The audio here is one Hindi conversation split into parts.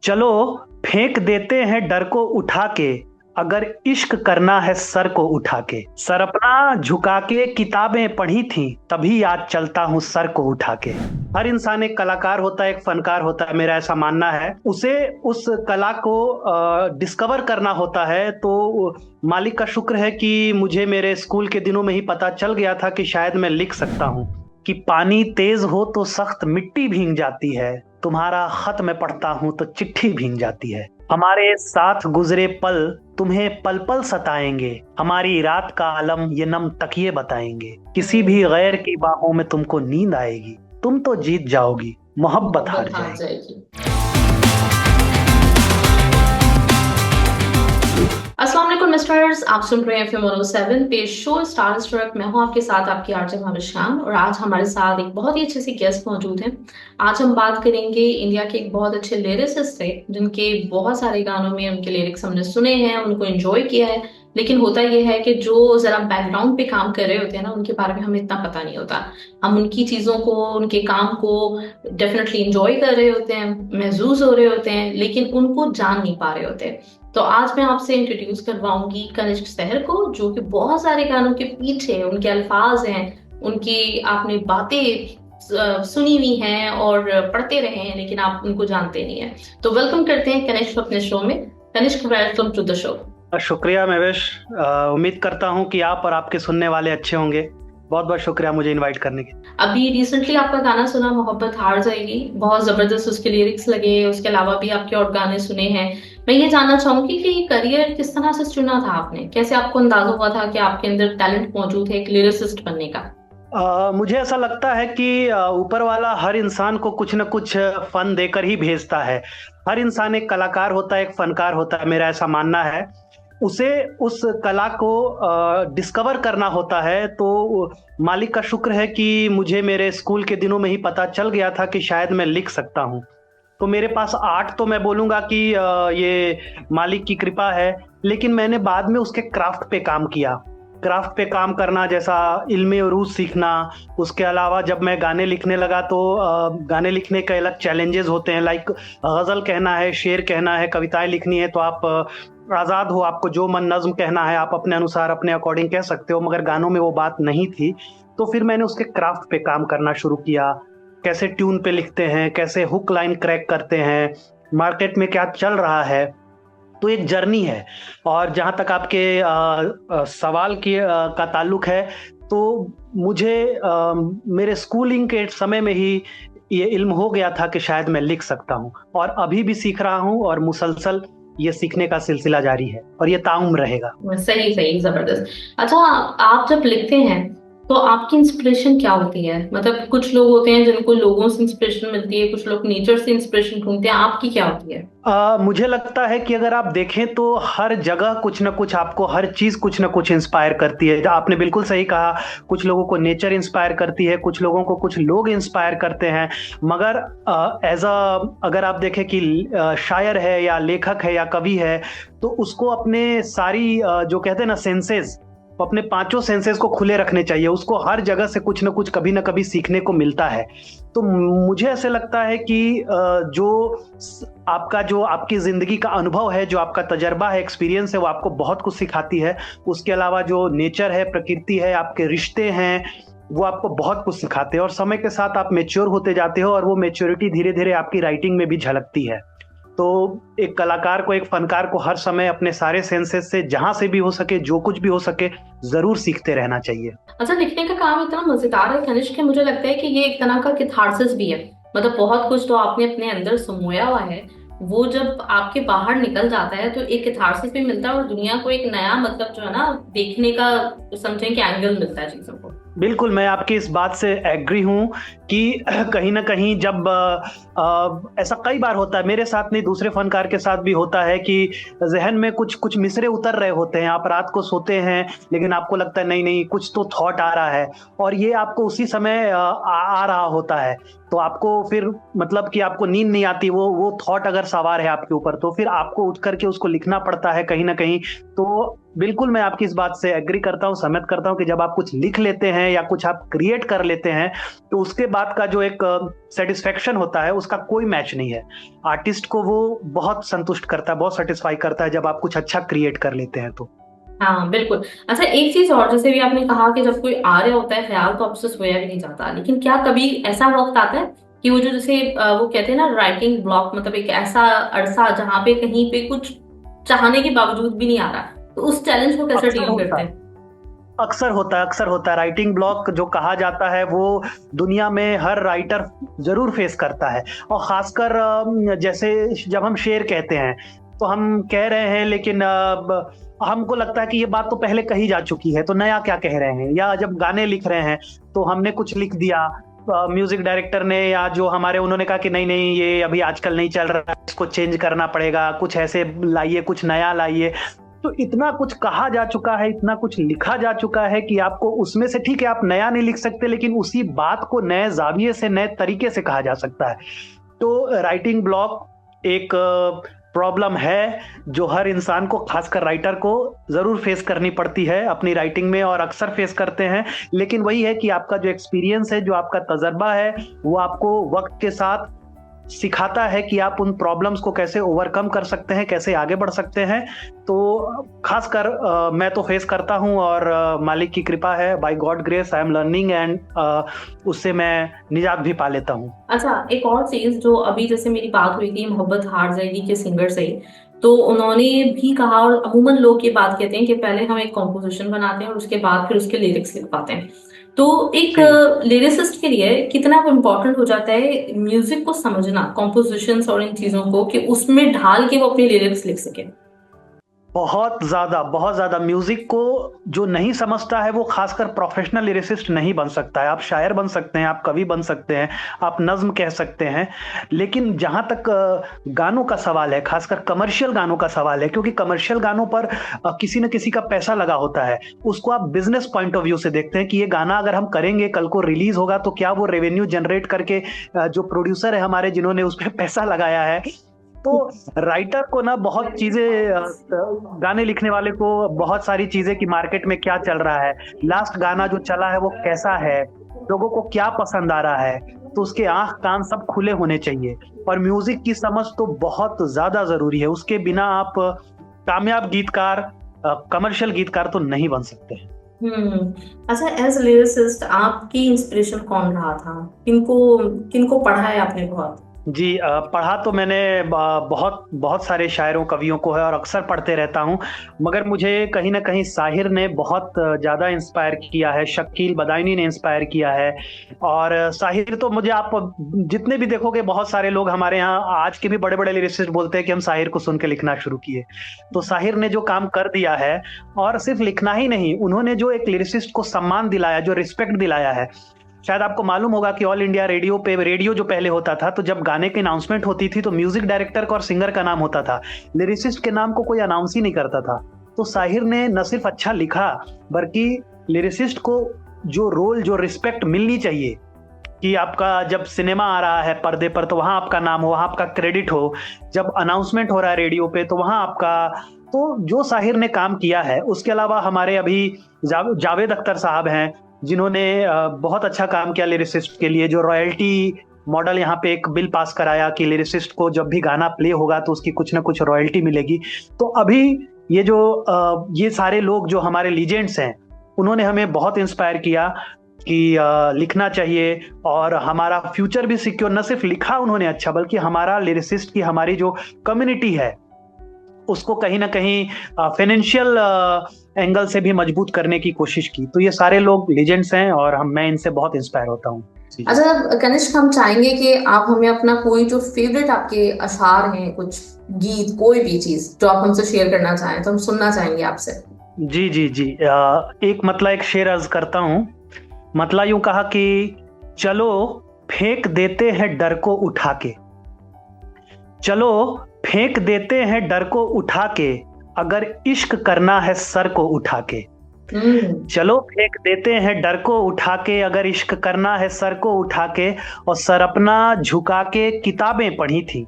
चलो फेंक देते हैं डर को उठा के, अगर इश्क करना है सर को उठा के। सर अपना झुका के किताबें पढ़ी थी, तभी याद चलता हूँ सर को उठा के। हर इंसान एक कलाकार होता है, एक फनकार होता है, मेरा ऐसा मानना है। उसे उस कला को डिस्कवर करना होता है। तो मालिक का शुक्र है कि मुझे मेरे स्कूल के दिनों में ही पता चल गया था कि शायद मैं लिख सकता हूँ कि पानी तेज हो तो सख्त मिट्टी भीग जाती है, तुम्हारा खत मैं पढ़ता हूं तो चिट्ठी भीग जाती है। हमारे साथ गुजरे पल तुम्हें पल पल सताएंगे, हमारी रात का आलम ये नम तकिए बताएंगे। किसी भी गैर की बाहों में तुमको नींद आएगी, तुम तो जीत जाओगी, मोहब्बत हार मोहब्बत हार जाएगी। जाएगी। अस्सलाम वालेकुम मिस्टर्स, आप सुन रहे हैं एफएम 107 पे शो स्टार स्ट्रक। मैं हूं आपके साथ आपकी आरजे भाविश खान, और आज हमारे साथ एक बहुत ही अच्छे से गेस्ट मौजूद हैं। आज हम बात करेंगे इंडिया के एक बहुत अच्छे लिरिसिस्ट थे, जिनके बहुत सारे गानों में उनके लिरिक्स हमने सुने हैं, उनको एंजॉय किया है। लेकिन होता यह है कि जो जरा बैकग्राउंड पे काम कर रहे होते हैं ना, उनके बारे में हमें इतना पता नहीं होता। हम उनकी चीजों को, उनके काम को डेफिनेटली इंजॉय कर रहे होते हैं, महसूस हो रहे होते हैं, लेकिन उनको जान नहीं पा रहे होते। तो आज मैं आपसे इंट्रोड्यूस करवाऊंगी कनिष्क सहर को, जो कि बहुत सारे गानों के पीछे उनके अल्फाज हैं, उनकी आपने बातें सुनी हुई हैं और पढ़ते रहे हैं, लेकिन आप उनको जानते नहीं हैं। तो वेलकम करते हैं कनिष्क अपने शो में। Kanishk, welcome to the show. शुक्रिया महवेश। उम्मीद करता हूं कि आप और आपके सुनने वाले अच्छे होंगे। बहुत बहुत शुक्रिया मुझे इनवाइट करने के। अभी रिसेंटली आपका गाना सुना, मोहब्बत हार जाएगी, बहुत जबरदस्त उसके लिरिक्स लगे। उसके अलावा भी आपके और गाने सुने हैं। मैं ये जानना चाहूंगी कि करियर किस तरह से चुना था आपने, कैसे आपको अंदाजा हुआ था कि आपके अंदर टैलेंट मौजूद है एक लिरिसिस्ट बनने का? मुझे ऐसा लगता है कि ऊपर वाला हर इंसान को कुछ न कुछ फन देकर ही भेजता है। हर इंसान एक कलाकार होता है, एक फनकार होता है, मेरा ऐसा मानना है। उसे उस कला को डिस्कवर करना होता है। तो मालिक का शुक्र है कि मुझे मेरे स्कूल के दिनों में ही पता चल गया था कि शायद मैं लिख सकता हूँ। तो मेरे पास आर्ट तो मैं बोलूँगा कि ये मालिक की कृपा है। लेकिन मैंने बाद में उसके क्राफ्ट पे काम किया। क्राफ्ट पे काम करना जैसा इल्मे उरूज सीखना। उसके अलावा जब मैं गाने लिखने लगा तो गाने लिखने के अलग चैलेंजेस होते हैं। लाइक गज़ल कहना है, शेर कहना है, कविताएं लिखनी है, तो आप आज़ाद हो, आपको जो मन नज़्म कहना है आप अपने अनुसार अपने अकॉर्डिंग कह सकते हो। मगर गानों में वो बात नहीं थी। तो फिर मैंने उसके क्राफ्ट पे काम करना शुरू किया। कैसे ट्यून पे लिखते हैं, कैसे हुक लाइन क्रैक करते हैं, मार्केट में क्या चल रहा है। तो एक जर्नी है। और जहाँ तक आपके सवाल की का ताल्लुक है, तो मुझे मेरे स्कूलिंग के समय में ही ये इल्म हो गया था कि शायद मैं लिख सकता हूँ, और अभी भी सीख रहा हूँ, और मुसलसल ये सीखने का सिलसिला जारी है, और ये ताउम्र रहेगा। सही सही, जबरदस्त। अच्छा, आप जब लिखते हैं तो आपकी इंस्पिरेशन क्या होती है? मतलब कुछ लोग होते हैं जिनको लोगों से इंस्पिरेशन मिलती है, कुछ लोग नेचर से इंस्पिरेशन ढूंढते हैं, आपकी क्या होती है? मुझे लगता है कि अगर आप देखें तो हर जगह कुछ ना कुछ, आपको हर चीज कुछ ना कुछ इंस्पायर करती है। आपने बिल्कुल सही कहा। कुछ लोगों को नेचर इंस्पायर करती है, कुछ लोगों को कुछ लोग इंस्पायर करते हैं। मगर एज अगर आप देखें कि शायर है या लेखक है या कवि है, तो उसको अपने सारी जो कहते हैं ना सेंसेस, अपने पांचों सेंसेस को खुले रखने चाहिए। उसको हर जगह से कुछ ना कुछ कभी ना कभी सीखने को मिलता है। तो मुझे ऐसे लगता है कि जो आपकी जिंदगी का अनुभव है, जो आपका तजर्बा है, एक्सपीरियंस है, वो आपको बहुत कुछ सिखाती है। उसके अलावा जो नेचर है, प्रकृति है, आपके रिश्ते हैं, वो आपको बहुत कुछ सिखाते हैं। और समय के साथ आप मेच्योर होते जाते हो, और वो मेच्योरिटी धीरे धीरे आपकी राइटिंग में भी झलकती है। तो एक कलाकार को, एक फनकार को हर समय अपने सारे सेंसेस से जहां से भी हो सके, जो कुछ भी हो सके, जरूर सीखते रहना चाहिए। अच्छा, लिखने का काम इतना मजेदार है कनिष्क, मुझे लगता है कि ये एक तरह का किथार्सिस भी है। मतलब बहुत कुछ तो आपने अपने अंदर समोया हुआ है, वो जब आपके बाहर निकल जाता है तो एक किथार्सिस भी मिलता है, और दुनिया को एक नया मतलब जो है ना देखने का, समझें कि एंगल मिलता है चीजों को। बिल्कुल, मैं आपकी इस बात से एग्री हूँ कि कहीं ना कहीं जब ऐसा कई बार होता है, मेरे साथ नहीं दूसरे फनकार के साथ भी होता है कि जहन में कुछ कुछ मिसरे उतर रहे होते हैं। आप रात को सोते हैं, लेकिन आपको लगता है नहीं नहीं, कुछ तो थॉट आ रहा है, और ये आपको उसी समय आ रहा होता है। तो आपको फिर मतलब कि आपको नींद नहीं आती, वो थॉट अगर सवार है आपके ऊपर, तो फिर आपको उठ करके उसको लिखना पड़ता है कहीं ना कहीं। तो बिल्कुल मैं आपकी इस बात से एग्री करता हूँ, सहमत करता हूँ कि जब आप कुछ लिख लेते हैं या कुछ आप क्रिएट कर लेते हैं, तो उसके बाद का जो एक सेटिस्फेक्शन होता है उसका कोई मैच नहीं है। आर्टिस्ट को वो बहुत संतुष्ट करता है, बहुत सेटिस्फाई करता है जब आप कुछ अच्छा क्रिएट कर लेते हैं तो। हाँ बिल्कुल। अच्छा, एक चीज और, जैसे भी आपने कहा कि जब कोई आ रहा होता है ख्याल तो आपसे सोया भी नहीं जाता, लेकिन क्या कभी ऐसा वक्त आता है कि वो जो जैसे वो कहते हैं ना राइटिंग ब्लॉक, मतलब एक ऐसा अरसा जहाँ पे कहीं पे कुछ चाहने के बावजूद भी नहीं आ रहा, तो उस चैलेंज को कैसे अक्सर डील होता करते है, हैं? अक्सर होता है, अक्सर होता है। राइटिंग ब्लॉक जो कहा जाता है वो दुनिया में हर राइटर जरूर फेस करता है। और खासकर जैसे जब हम शेर कहते हैं तो हम कह रहे हैं, लेकिन हमको लगता है कि ये बात तो पहले कही जा चुकी है, तो नया क्या कह रहे हैं। या जब गाने लिख रहे हैं तो हमने कुछ लिख दिया, म्यूजिक डायरेक्टर ने या जो हमारे, उन्होंने कहा कि नहीं नहीं ये अभी आजकल नहीं चल रहा है, इसको चेंज करना पड़ेगा, कुछ ऐसे लाइए, कुछ नया लाइए। तो इतना कुछ कहा जा चुका है, इतना कुछ लिखा जा चुका है कि आपको उसमें से, ठीक है आप नया नहीं लिख सकते, लेकिन उसी बात को नए जाविये से, नए तरीके से कहा जा सकता है। तो राइटिंग ब्लॉक एक प्रॉब्लम है जो हर इंसान को, खासकर राइटर को जरूर फेस करनी पड़ती है अपनी राइटिंग में, और अक्सर फेस करते हैं। लेकिन वही है कि आपका जो एक्सपीरियंस है, जो आपका तजर्बा है, वो आपको वक्त के साथ सिखाता है कि आप उन प्रॉब्लम्स को कैसे ओवरकम कर सकते हैं, कैसे आगे बढ़ सकते हैं। तो खासकर मैं तो फेस करता हूं, और मालिक की कृपा है, by God grace I am learning, and उससे मैं निजात भी पा लेता हूं। अच्छा, एक और चीज जो अभी जैसे मेरी बात हुई थी मोहब्बत हार जाएगी के सिंगर से, तो उन्होंने भी कहा, और अमूमन लोग ये बात कहते हैं कि पहले हम एक कॉम्पोजिशन बनाते हैं और उसके बाद फिर उसके लिरिक्स लिख पाते हैं। तो एक जी, लिरिसिस्ट के लिए कितना इम्पोर्टेंट हो जाता है म्यूजिक को समझना, कॉम्पोजिशंस और इन चीजों को, कि उसमें ढाल के वो अपनी लिरिक्स लिख सके। बहुत ज्यादा, बहुत ज्यादा। म्यूजिक को जो नहीं समझता है वो खासकर प्रोफेशनल लिरिसिस्ट नहीं बन सकता है। आप शायर बन सकते हैं, आप कवि बन सकते हैं, आप नज्म कह सकते हैं, लेकिन जहां तक गानों का सवाल है, खासकर कमर्शियल गानों का सवाल है, क्योंकि कमर्शियल गानों पर किसी न किसी का पैसा लगा होता है। उसको आप बिजनेस पॉइंट ऑफ व्यू से देखते हैं कि ये गाना अगर हम करेंगे, कल को रिलीज होगा, तो क्या वो रेवेन्यू जनरेट करके जो प्रोड्यूसर है हमारे, जिन्होंने उस पर पैसा लगाया है। तो राइटर को ना बहुत चीजें, गाने लिखने वाले को बहुत सारी चीजें कि मार्केट में क्या चल रहा है, लास्ट गाना जो चला है वो कैसा है, लोगों को क्या पसंद आ रहा है, तो उसके आंख कान सब खुले होने चाहिए। और म्यूजिक की समझ तो बहुत ज्यादा जरूरी है, उसके बिना आप कामयाब गीतकार, कमर्शियल गीतकार तो नहीं बन सकते। हम्म। अच्छा, एज लिरिसिस्ट आपकी इंस्पिरेशन कौन रहा था? किनको किनको पढ़ा है आपने बहुत? जी, पढ़ा तो मैंने बहुत बहुत सारे शायरों कवियों को है, और अक्सर पढ़ते रहता हूँ। मगर मुझे कहीं ना कहीं साहिर ने बहुत ज़्यादा इंस्पायर किया है, शकील बदायूनी ने इंस्पायर किया है। और साहिर तो मुझे, आप जितने भी देखोगे, बहुत सारे लोग हमारे यहाँ आज के भी बड़े बड़े लिरिसिस्ट बोलते हैं कि हम साहिर को सुन के लिखना शुरू किए। तो साहिर ने जो काम कर दिया है, और सिर्फ लिखना ही नहीं, उन्होंने जो एक लिरिसिस्ट को सम्मान दिलाया, जो रिस्पेक्ट दिलाया है। शायद आपको मालूम होगा कि ऑल इंडिया रेडियो पे, रेडियो जो पहले होता था, तो जब गाने की अनाउंसमेंट होती थी तो म्यूजिक डायरेक्टर का और सिंगर का नाम होता था, लिरिसिस्ट के नाम को कोई अनाउंस ही नहीं करता था। तो साहिर ने न सिर्फ अच्छा लिखा, बल्कि लिरिसिस्ट को जो रोल, जो रिस्पेक्ट मिलनी चाहिए, कि आपका जब सिनेमा आ रहा है पर्दे पर तो वहां आपका नाम हो, वहां आपका क्रेडिट हो, जब अनाउंसमेंट हो रहा है रेडियो पे तो वहां आपका, तो जो साहिर ने काम किया है। उसके अलावा हमारे अभी जावेद अख्तर साहब हैं, जिन्होंने बहुत अच्छा काम किया लिरिसिस्ट के लिए, जो रॉयल्टी मॉडल यहाँ पे एक बिल पास कराया कि लिरिसिस्ट को जब भी गाना प्ले होगा तो उसकी कुछ ना कुछ रॉयल्टी मिलेगी। तो अभी ये जो ये सारे लोग जो हमारे लीजेंड्स हैं, उन्होंने हमें बहुत इंस्पायर किया कि लिखना चाहिए, और हमारा फ्यूचर भी सिक्योर। न सिर्फ लिखा उन्होंने अच्छा, बल्कि हमारा लिरिसिस्ट की, हमारी जो कम्युनिटी है, उसको कहीं ना कहीं फाइनेंशियल एंगल से भी मजबूत करने की कोशिश की। तो ये सारे लोग लीजेंड्स हैं, और मैं इनसे बहुत इंस्पायर होता हूँ। अच्छा कनिष्क, हम चाहेंगे कि आप हमें अपना कोई जो फेवरेट आपके अशार हैं, कुछ गीत, कोई भी चीज जो आप हमसे शेयर करना चाहें तो हम सुनना चाहेंगे आपसे। जी जी जी, एक मतला, एक शेर अर्ज करता हूँ। मतला यूं कहा कि चलो फेंक देते हैं डर को उठा के, चलो फेंक देते हैं डर को उठा के, अगर इश्क करना है सर को उठा के। चलो फेंक देते हैं डर को उठा के, अगर इश्क करना है सर को उठा के, और सर अपना झुका के किताबें पढ़ी थी,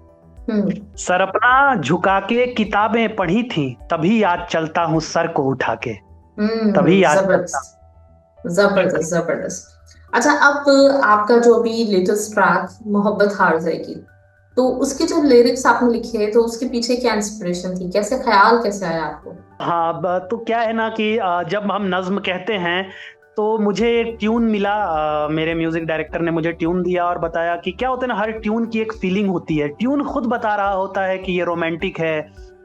हम्म। सर अपना झुका के किताबें पढ़ी थी, तभी आज चलता हूँ सर को उठा के, तभी आज चलता जबरदस्त, जबरदस्त, जबरदस्त। अच्छा, अब आपका जो अभी लेटेस्ट ट्रैक मोहब्बत हार जाएगी, तो उसके जो लिरिक्स आपने लिखे तो उसके पीछे क्या इंस्पिरेशन थी, कैसे ख्याल कैसे आया आपको? हाँ, तो क्या है ना कि जब हम नज्म कहते हैं तो मुझे एक ट्यून मिला। मेरे म्यूजिक डायरेक्टर ने मुझे ट्यून दिया और बताया कि क्या होता है ना, हर ट्यून की एक फीलिंग होती है। ट्यून खुद बता रहा होता है कि ये रोमांटिक है,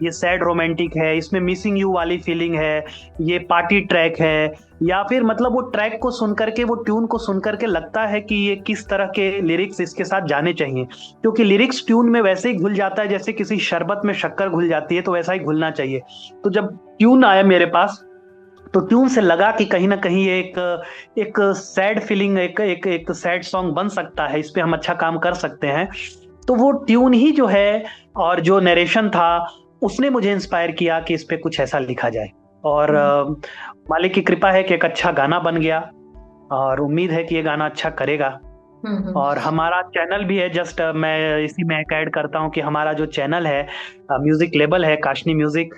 ये सैड रोमांटिक है, इसमें मिसिंग यू वाली फीलिंग है, ये पार्टी ट्रैक है, या फिर मतलब वो ट्रैक को सुन करके, वो ट्यून को सुन करके लगता है कि ये किस तरह के लिरिक्स इसके साथ जाने चाहिए। क्योंकि लिरिक्स ट्यून में वैसे ही घुल जाता है जैसे किसी शरबत में शक्कर घुल जाती है, तो वैसा ही घुलना चाहिए। तो जब ट्यून आया मेरे पास, तो ट्यून से लगा कि कहीं ना कहीं ये एक सैड फीलिंग, एक सैड सॉन्ग बन सकता है, इस पे हम अच्छा काम कर सकते हैं। तो वो ट्यून ही जो है और जो नरेशन था, उसने मुझे इंस्पायर किया कि इस पे कुछ ऐसा लिखा जाए। और हम्म। मालिक की कृपा है कि एक अच्छा गाना बन गया, और उम्मीद है कि ये गाना अच्छा करेगा। हम्म। और हमारा चैनल भी है, जस्ट मैं इसी में एक ऐड करता हूँ कि हमारा जो चैनल है, म्यूजिक लेबल है काशनी म्यूजिक,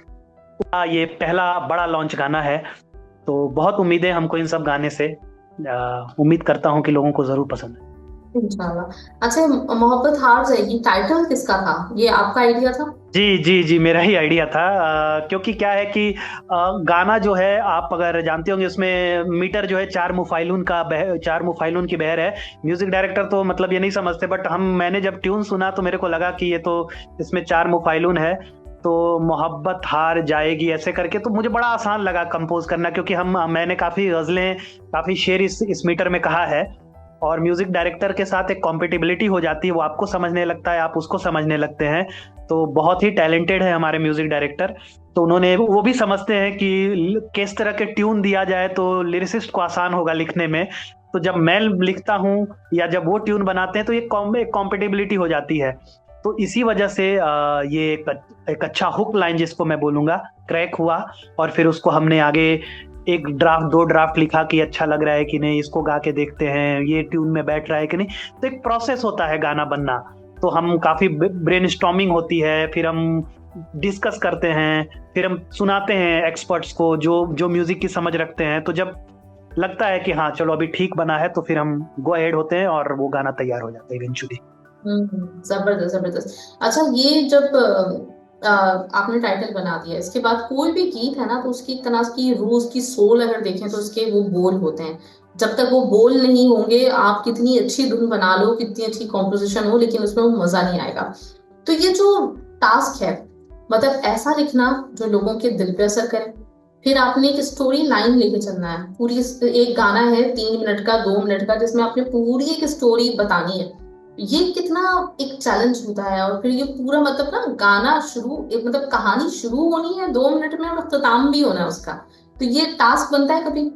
ये पहला बड़ा लॉन्च गाना है। तो बहुत उम्मीद है हमको इन सब गाने से। उम्मीद करता हूँ कि लोगों को जरूर पसंद है। इंशाल्लाह। अच्छा, मोहब्बत हार जाएगी टाइटल किसका था, ये आपका आइडिया था? जी जी जी, मेरा ही आइडिया था। क्योंकि क्या है कि गाना जो है, आप अगर जानते होंगे, उसमें मीटर जो है चार मुफाइलून की बहर है। म्यूजिक डायरेक्टर तो मतलब ये नहीं समझते, बट मैंने जब ट्यून सुना तो मेरे को लगा कि ये तो इसमें चार मुफाइलून है, तो मोहब्बत हार जाएगी ऐसे करके तो मुझे बड़ा आसान लगा कंपोज करना। क्योंकि मैंने काफी गजलें, काफी शेर इस मीटर में कहा है, और म्यूजिक डायरेक्टर के साथ एक कॉम्पिटिबिलिटी हो जाती है, वो आपको समझने लगता है, आप उसको समझने लगते हैं। तो बहुत ही टैलेंटेड है हमारे म्यूजिक डायरेक्टर। तो वो भी समझते हैं कि किस तरह के ट्यून दिया जाए तो लिरिसिस्ट को आसान होगा लिखने में। तो जब मैं लिखता हूँ या जब वो ट्यून बनाते हैं, तो ये कॉम्पिटिबिलिटी हो जाती है। तो इसी वजह से ये एक अच्छा हुक लाइन जिसको मैं बोलूंगा, क्रैक हुआ। और फिर उसको हमने आगे एक ड्राफ्ट, दो ड्राफ्ट लिखा कि अच्छा लग रहा है कि नहीं, इसको गा के देखते हैं, ये ट्यून में बैठ रहा है कि नहीं। तो एक प्रोसेस होता है गाना बनना। तो हम काफी ब्रेनस्टॉर्मिंग होती है, फिर हम डिस्कस करते हैं, फिर हम सुनाते हैं एक्सपर्ट्स को जो जो म्यूजिक की समझ रखते हैं। तो जब लगता है कि हाँ चलो अभी ठीक बना है, तो फिर हम गो अहेड होते हैं और वो गाना तैयार हो जाता है इवेंचुअली। जबरदस्त, जबरदस्त। अच्छा, ये जब आपने टाइटल बना दिया, इसके बाद कोई भी गीत है ना, तो उसकी एक तरह की रूह, उसकी सोल अगर देखें तो उसके वो बोल होते हैं। जब तक वो बोल नहीं होंगे, आप कितनी अच्छी धुन बना लो, कितनी अच्छी कॉम्पोजिशन हो, लेकिन उसमें वो मजा नहीं आएगा। तो ये जो टास्क है, मतलब ऐसा लिखना जो लोगों के दिल पे असर करे, फिर आपने एक स्टोरी लाइन लेके चलना है पूरी। एक गाना है 3 मिनट का, 2 मिनट का, जिसमें आपने पूरी एक स्टोरी बतानी है। ये कितना एक चैलेंज होता है। और फिर ये पूरा मतलब ना, गाना शुरू, एक मतलब कहानी शुरू होनी है 2 मिनट में और अख्ताम भी होना है उसका। तो ये टास्क बनता है कभी?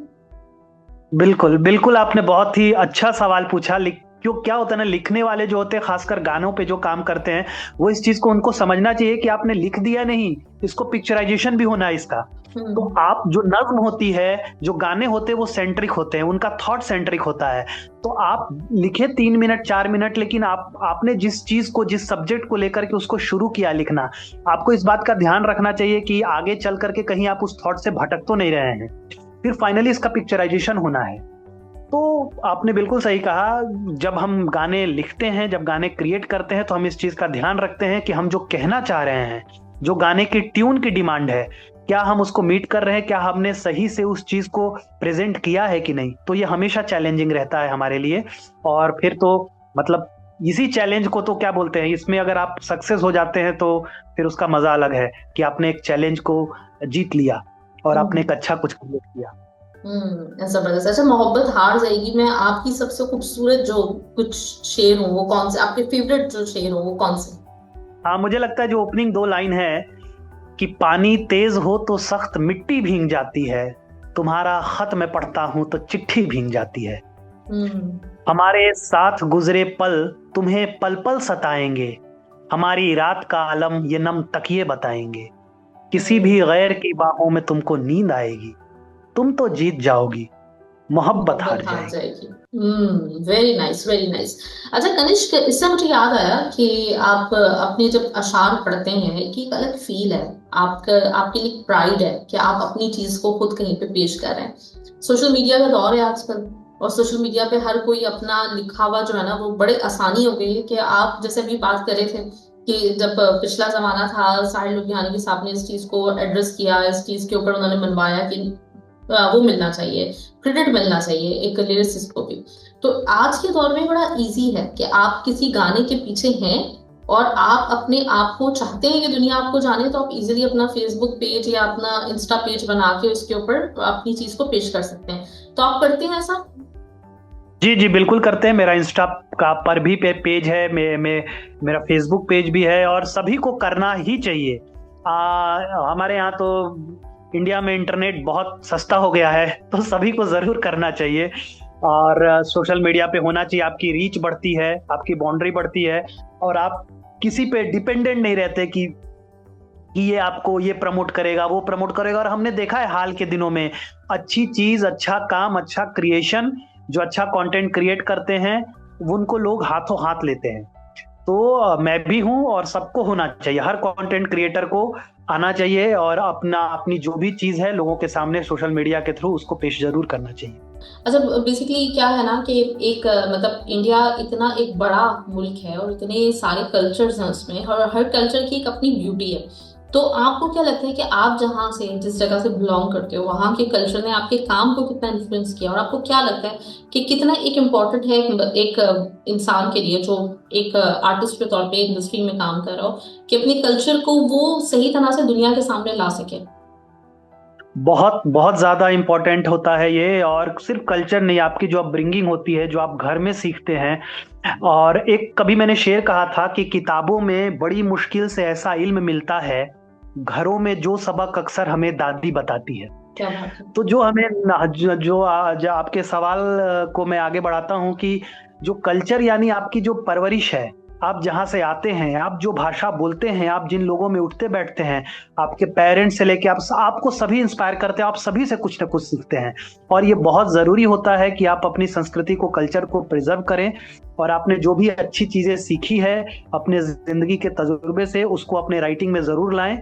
बिल्कुल बिल्कुल, आपने बहुत ही अच्छा सवाल पूछा। क्यों, क्या होता है ना, लिखने वाले जो होते हैं, खासकर गानों पे जो काम करते हैं, वो इस चीज को उनको समझना चाहिए कि आपने लिख दिया नहीं, इसको पिक्चराइजेशन भी होना है इसका। तो हम्म। आप जो नज्म होती है, जो गाने होते हैं, वो सेंट्रिक होते हैं, उनका थॉट सेंट्रिक होता है। तो आप लिखे 3 मिनट 4 मिनट, लेकिन आपने जिस चीज को, जिस सब्जेक्ट को लेकर के उसको शुरू किया लिखना, आपको इस बात का ध्यान रखना चाहिए कि आगे चल करके कहीं आप उस थॉट से भटक तो नहीं रहे हैं। फिर फाइनली इसका पिक्चराइजेशन होना है। तो आपने बिल्कुल सही कहा। जब हम गाने लिखते हैं, जब गाने क्रिएट करते हैं, तो हम इस चीज का ध्यान रखते हैं कि हम जो कहना चाह रहे हैं, जो गाने की ट्यून की डिमांड है, क्या हम उसको मीट कर रहे हैं, क्या हमने सही से उस चीज को प्रेजेंट किया है कि नहीं। तो ये हमेशा चैलेंजिंग रहता है हमारे लिए। और फिर तो मतलब इसी चैलेंज को तो क्या बोलते हैं, इसमें अगर आप सक्सेस हो जाते हैं तो फिर उसका मजा अलग है कि आपने एक चैलेंज को जीत लिया और आपने एक अच्छा कुछ क्रिएट किया। जबरदस्त। अच्छा, मोहब्बत हार जाएगी में आपकी सबसे खूबसूरत जो कुछ शेर हो, वो कौन से आपके फेवरेट जो शेर हो, वो कौन से? हाँ, मुझे लगता है जो ओपनिंग दो लाइन है कि पानी तेज हो तो सख्त मिट्टी भीग जाती है, तुम्हारा खत मैं पढ़ता हूं तो चिट्ठी भीग जाती है। हम्म। हमारे साथ गुजरे पल तुम्हें पल पल सताएंगे, हमारी रात का आलम ये नम तकिए बताएंगे। किसी भी हम्म। गैर की बाहों में तुमको नींद आएगी, तुम तो जीत जाओगी, मोहब्बत हार मोहब्बत हार जाएगी। जाएगी। Very nice, very nice. अच्छा कनिष्क, इससे मुझे याद आया कि आप अपने जब अशार पढ़ते हैं कि एक अलग फील है, आपका आपके लिए प्राइड है कि आप अपनी चीज को खुद कहीं पे पेश कर रहे हैं। सोशल मीडिया का दौर है आजकल, और सोशल मीडिया पे हर कोई अपना लिखा हुआ जो है ना वो बड़े आसानी हो गई है कि आप जैसे अभी बात कर रहे थे कि जब पिछला जमाना था साहिल लुधियानवी साहब ने इस चीज को एड्रेस किया, इस चीज के ऊपर उन्होंने मनवाया कि वो मिलना चाहिए, क्रेडिट मिलना चाहिए एक लिरिसिस्ट को भी। तो आज के दौर में बड़ा इजी है कि आप किसी गाने के पीछे हैं और आप अपने आप को चाहते हैं कि दुनिया आपको जाने, तो आप इजीली अपना फेसबुक पेज या अपना इंस्टा पेज बना के उसके ऊपर अपनी चीज को पेश कर सकते हैं। तो आप करते हैं ऐसा? जी जी बिल्कुल करते हैं। मेरा इंस्टा का पर भी पेज है, मेरा फेसबुक पेज भी है, और सभी को करना ही चाहिए। हमारे यहाँ तो इंडिया में इंटरनेट बहुत सस्ता हो गया है, तो सभी को जरूर करना चाहिए। और सोशल मीडिया पे होना चाहिए, आपकी रीच बढ़ती है, आपकी बाउंड्री बढ़ती है, और आप किसी पे डिपेंडेंट नहीं रहते कि ये आपको ये प्रमोट करेगा, वो प्रमोट करेगा। और हमने देखा है हाल के दिनों में, अच्छी चीज, अच्छा काम, अच्छा क्रिएशन, जो अच्छा कंटेंट क्रिएट करते हैं उनको लोग हाथों हाथ लेते हैं। तो मैं भी हूं, और सबको होना चाहिए, हर कंटेंट क्रिएटर को आना चाहिए और अपनी जो भी चीज है लोगों के सामने सोशल मीडिया के थ्रू उसको पेश जरूर करना चाहिए। अच्छा बेसिकली क्या है ना कि एक मतलब इंडिया इतना एक बड़ा मुल्क है और इतने सारे कल्चर्स हैं उसमें, और हर कल्चर की एक अपनी ब्यूटी है। तो आपको क्या लगता है कि आप जहाँ से जिस जगह से बिलोंग करते हो वहाँ के कल्चर ने आपके काम को कितना इन्फ्लुएंस किया, और आपको क्या लगता है कि कितना एक इम्पोर्टेंट है एक इंसान के लिए जो एक आर्टिस्ट के तौर पे इंडस्ट्री में काम कर रहा हो कि अपने कल्चर को वो सही तरह से दुनिया के सामने ला सके? बहुत बहुत ज्यादा इम्पोर्टेंट होता है ये। और सिर्फ कल्चर नहीं, आपकी जो अपब्रिंगिंग होती है, जो आप घर में सीखते हैं। और एक कभी मैंने शेर कहा था कि किताबों में बड़ी मुश्किल से ऐसा इल्म मिलता है, घरों में जो सबक अक्सर हमें दादी बताती है। क्या बात है। तो जो हमें जो आज आपके सवाल को मैं आगे बढ़ाता हूँ कि जो कल्चर यानी आपकी जो परवरिश है, आप जहाँ से आते हैं, आप जो भाषा बोलते हैं, आप जिन लोगों में उठते बैठते हैं, आपके पेरेंट्स से लेके आपको सभी इंस्पायर करते हैं, आप सभी से कुछ ना कुछ सीखते हैं। और ये बहुत जरूरी होता है कि आप अपनी संस्कृति को, कल्चर को प्रिजर्व करें, और आपने जो भी अच्छी चीजें सीखी है अपने जिंदगी के तजुर्बे से, उसको अपने राइटिंग में जरूर लाएं।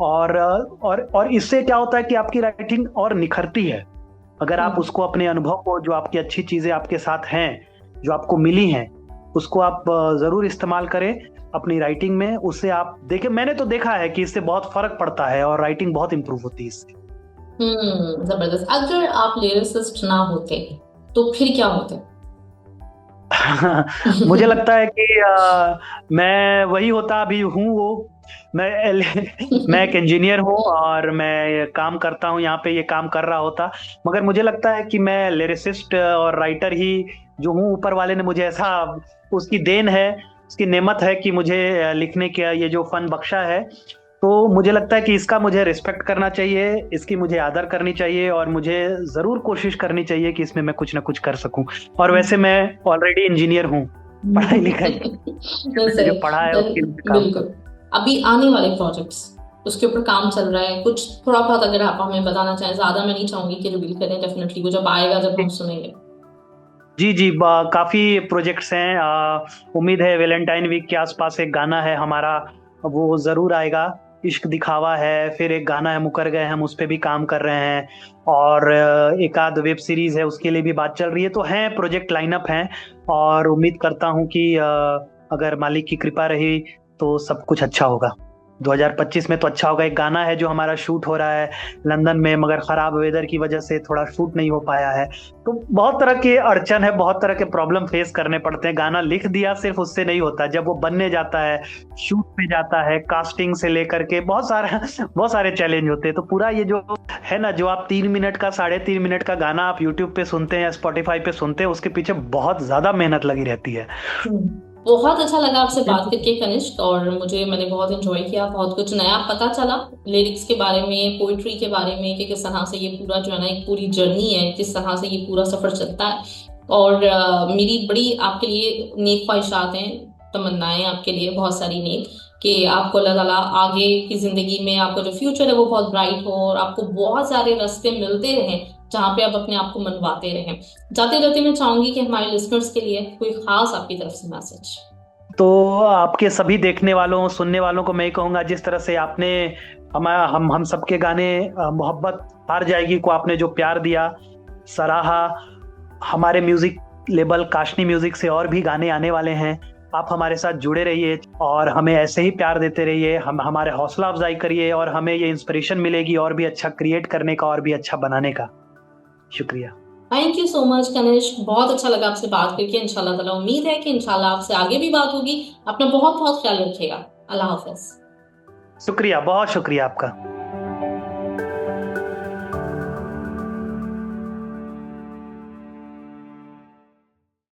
और इससे क्या होता है कि आपकी राइटिंग और निखरती है, अगर आप उसको, अपने अनुभव को, जो आपकी अच्छी चीजें आपके साथ हैं, जो आपको मिली हैं, उसको आप जरूर इस्तेमाल करें अपनी राइटिंग में। उससे आप देखें, मैंने तो देखा है कि इससे बहुत फर्क पड़ता है और राइटिंग बहुत इंप्रूव होती है इससे। जबरदस्त। अगर आप लिरिसिस्ट ना होते तो फिर क्या होते? मुझे लगता है कि मैं वही होता अभी हूँ वो। मैं मैं एक इंजीनियर हूँ और मैं ये काम करता हूँ यहाँ पे, ये काम कर रहा होता। मगर मुझे लगता है कि मैं लिरिसिस्ट और राइटर ही जो हूँ, ऊपर वाले ने मुझे ऐसा, उसकी देन है, उसकी नेमत है कि मुझे लिखने का ये जो फन बख्शा है। तो मुझे लगता है कि इसका मुझे रिस्पेक्ट करना चाहिए, इसकी मुझे आदर करनी चाहिए, और मुझे जरूर कोशिश करनी चाहिए कि इसमें मैं कुछ ना कुछ कर सकूं। और वैसे मैं ऑलरेडी इंजीनियर हूँ, पढ़ाई लिखाई जो पढ़ा है उसके लिए काम कर। बिल्कुल। अभी आने वाले प्रोजेक्ट्स उसके ऊपर काम चल रहा है, कुछ थोड़ा बहुत अगर आप हमें बताना चाहें, ज्यादा मैं नहीं चाहूंगी कि रिवील करें, डेफिनेटली वो जब आएगा जब हम सुनेंगे। जी जी काफी प्रोजेक्ट्स हैं। उम्मीद है वैलेंटाइन वीक के आसपास एक गाना है हमारा, वो जरूर आएगा। इश्क दिखावा है, फिर एक गाना है मुकर गए हम, उस पे भी काम कर रहे हैं। और एक आध वेब सीरीज है, उसके लिए भी बात चल रही है। तो हैं प्रोजेक्ट लाइनअप हैं, और उम्मीद करता हूँ कि अगर मालिक की कृपा रही तो सब कुछ अच्छा होगा। 2025 में तो अच्छा होगा। एक गाना है जो हमारा शूट हो रहा है लंदन में, मगर खराब वेदर की वजह से थोड़ा शूट नहीं हो पाया है। तो बहुत तरह के अड़चन है, बहुत तरह के प्रॉब्लम फेस करने पड़ते हैं। गाना लिख दिया सिर्फ उससे नहीं होता, जब वो बनने जाता है, शूट पे जाता है, कास्टिंग से लेकर के बहुत सारे चैलेंज होते हैं। तो पूरा ये जो है ना, जो आप 3 मिनट का, 3.5 मिनट का गाना आप यूट्यूब पे सुनते हैं या स्पॉटिफाई पे सुनते हैं, उसके पीछे बहुत ज्यादा मेहनत लगी रहती है। बहुत अच्छा लगा आपसे बात करके कनिष्क, और मैंने बहुत एंजॉय किया, बहुत कुछ नया पता चला लिरिक्स के बारे में, पोइट्री के बारे में, कि किस तरह से ये पूरा जो है ना एक पूरी जर्नी है, किस तरह से ये पूरा सफर चलता है। और मेरी बड़ी आपके लिए नेक ख्वाहिशात हैं, तमन्नाएं आपके लिए बहुत सारी नेक, कि आपको अल्लाह ताला आगे की जिंदगी में आपका जो फ्यूचर है वो बहुत ब्राइट हो और आपको बहुत सारे रास्ते मिलते रहें जहाँ पे आप अपने आप को मनवाते रहें। जाते जाते मैं चाहूंगी कि हमारे लिसनर्स के लिए कोई खास आपकी तरफ से मैसेज। तो आपके सभी देखने वालों सुनने वालों को मैं ये कहूंगा, जिस तरह से आपने हम सबके गाने मोहब्बत हार जाएगी को आपने जो प्यार दिया, सराहा, हमारे म्यूजिक लेबल काशनी म्यूजिक से और भी गाने आने वाले हैं। आप हमारे साथ जुड़े रहिए और हमें ऐसे ही प्यार देते रहिए, हम हमारे हौसला अफजाई करिए और हमें ये इंस्पिरेशन मिलेगी और भी अच्छा क्रिएट करने का और भी अच्छा बनाने का। शुक्रिया। Thank you so much Kanishk, बहुत अच्छा लगा आपसे बात करके। इंशाल्लाह ताला उम्मीद है कि इंशाल्लाह आपसे आगे भी बात होगी। अपना बहुत बहुत ख्याल रखिएगा। अल्लाह हाफिज। शुक्रिया, बहुत शुक्रिया आपका।